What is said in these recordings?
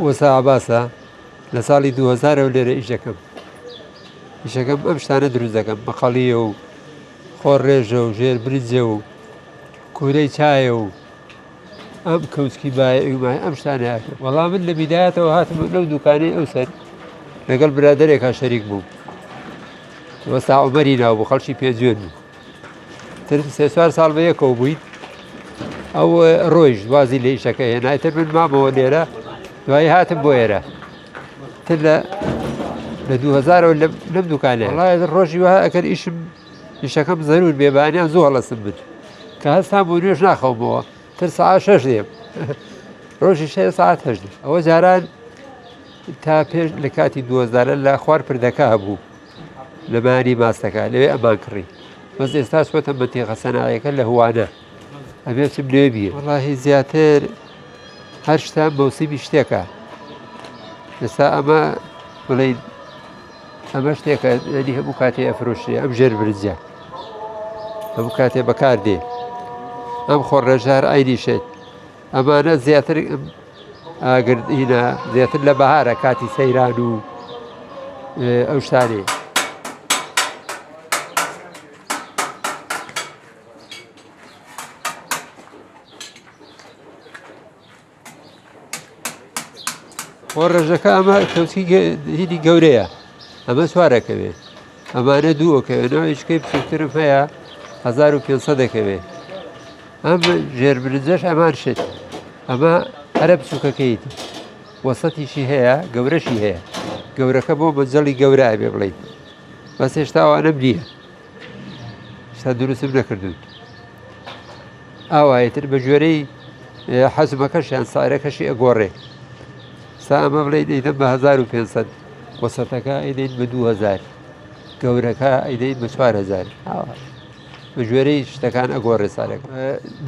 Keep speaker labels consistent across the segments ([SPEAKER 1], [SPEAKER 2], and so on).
[SPEAKER 1] وەسا عەباسە لە ساڵی 2000 لێرە ئیشەکەم ئەم شتانە دروست دەکەم بەقەڵیە و خۆڕێژە و ژێر بریجە و کوورەی چایە و ئەم کەوچکی بایە ئەم شتانەیەکە وەڵام من لە بیدایەتەوە هاتم لەو دوکانەی ئەو سەر لەگەڵ برادەرێکا شەریک بوو وەستا عومەری ناو بوو خەڵکی پێجوێن بوو تر 3-4 ساڵ بە یەکەوە بووین ئەو ڕۆیژ وازی لە ئیشەکە هێنای تر من مامەوە لێرە دوایی هاتم بۆ ئێرە تر لە 2000 لەم دوکانێ وڵای ڕۆژی وە ئەگەر ئیشەکەم زەرور بێبانیان زوو هەڵەسم بن کە هەستان بۆ نوێژ ناخەومەوە تر سەعات 6 دێم ڕۆژی 6 ساعت 8 ئەوە جاران تا پێش لە کاتی 2000 لە خوار پردەکە هەبوو لە مانی ماستەکە لەوێ ئەمان کڕی بەس ئێستا چۆتە مەنتیقە سەناعیەکە لە هوانە ئەبێ بچم لێ بیە وەڵاهی زیاتر هەر شتە مەوسیمی شتێکە ئێستا ئەمە بڵێن ئەمە شتێکە ینی هەموو کاتێ ئەفرۆشێ ئەم ژێر برنجە هەموو کاتێ بەکاردێ ئەم خۆڕێژار ئاینیشێت ئەمانە زیاتر ئاگردینە زیاتر لە بەهارە کاتی سەیران و ئەو شتانێ خۆڕێژەکە ئەمە کەوتی هینی گەورەیە ئەمە سوارەکەوێ ئەمانە دووەکەوێنەوە هیچکەی بچووکترم هەیە 1500 دەکەوێ ئەم ژێربرنجەش ئەمان شت ئەمە هەرە بچووکەکەیتی وەسەتیشی هەیە گەورەشی هەیە گەورەکە بۆ مەنجەڵی گەورە بێ بڵێن بەس هێشتا ئەوانەم نییە شتا دروستم نەکردوون ئاوایەتر بە ژێرەی حەزمەکەشیان سایرەکەشی ئەگۆڕێ سا ئەمە بڵێ ئەیدەم بە 1500 وەسەتەکە ئەیدەین بە 2000 گەورەکە ئەیدەین بە 4000 بە ژێرەی شتەکان ئەگۆڕێ سارەکە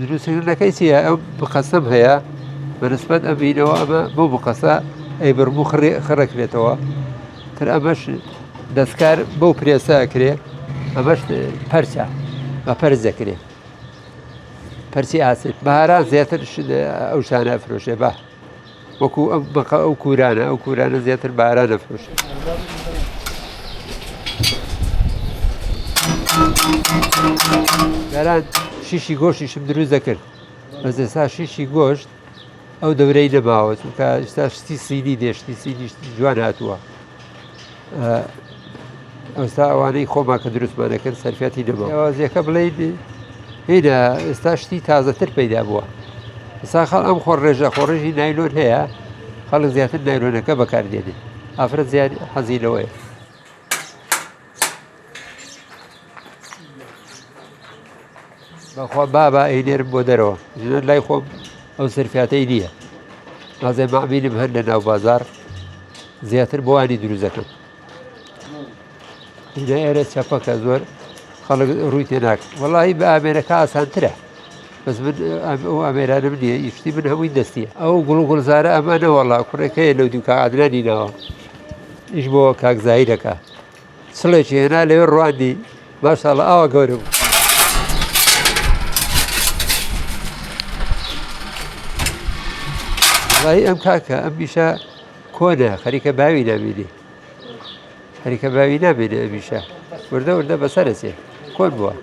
[SPEAKER 1] دروستکردنەکەی چیە ئەم بقەسەم هەیە بەنسبەت ئەبینەوە ئەمە بۆ بقەسە ئەیبڕموو خڕەکرێتەوە تر ئەمەش دەستکار بەو پرێسە ئەکرێ ئەمەش پەرچە بە پەرز دەکرێ پەرچی ئاسێت بەهاران زیاتر ئەو شانە ئەفرۆشێ بە وەکو ئەو کورانە زیاتر بەهاران ئەفرۆشێ جاران شیشی گۆشتیشم دروست دەکرد بەس ئێستا شیشی گۆشت ئەو دەورەی نەماوە چونکە ئێستا شتی سینی دێ شتی سینی جوان هاتووە ئێستا ئەوانەی خۆمان کە دروستمانەکرد سەرفەتی نەماوە ئەوازیەکە بڵێن هینە ئێستا شتی تازەتر پەیدا بووە ئێستا خەڵ ئەم خۆڕێژی نایلۆن هەیە خەڵک زیاتر نایلۆنەکە بەکاردێنێ ئافرەت زیاد حەزینەوەیە بەخوا بابا ئەینێرم بۆ دەرەوە ژنە لای خۆم ئەو سەرفیاتەی نییە نازێ مەعبینم هەر لە ناو بازار زیاتر بۆوانی دروست دەکەم هینە ئێرە چەپەکە زۆر خەڵک ڕووی تێ ناکەن وەڵاهی بە ئامێرەکە ئاسانترە بەس من ئەو ئامێرانم نییە ئیشتی من هەمووی دەستیە ئەو گوڵ و گوڵزارە ئەمانە وەڵا کوڕەکەیە لەو دوو کاعادنانی ناوە ئیش بۆ کاکزاییرەکە سڵێکی هێنا لەوێ ڕواندی ماشاڵڵا ئاوا گەورە بوو وڵاهی ئەم کاکە ئەم میشە کۆنە خەریکە باوی نامێنێ خەریکە باوی نامێنێ ئەمیشە وردە بەسەرەچێ کۆن بووە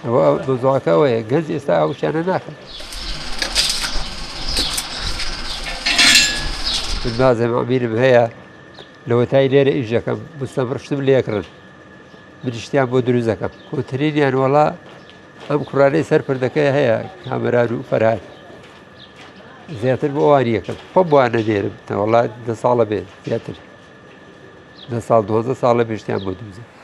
[SPEAKER 1] ئەوە مۆزوعەکە ئەوەیە گەنج ئێستا ئەو شتانە ناکەن من بازێ مەعبینم هەیە لەوەتای لێرە ئیش دەکەم مستەمڕشتم لێکڕن من شتیان بۆ دروست دەکەم کۆترینیان وەڵا ئەم کوڕانەی سەر پردەکەی هەیە کامەران و فەرهاد زیاتر بۆ ئەوانیەکەم خۆم بۆوان نەدێرم وەڵا 10 ساڵە بێت زیاتر 10 ساڵ 12 ساڵە بێشتیان بۆ دروست دەکەم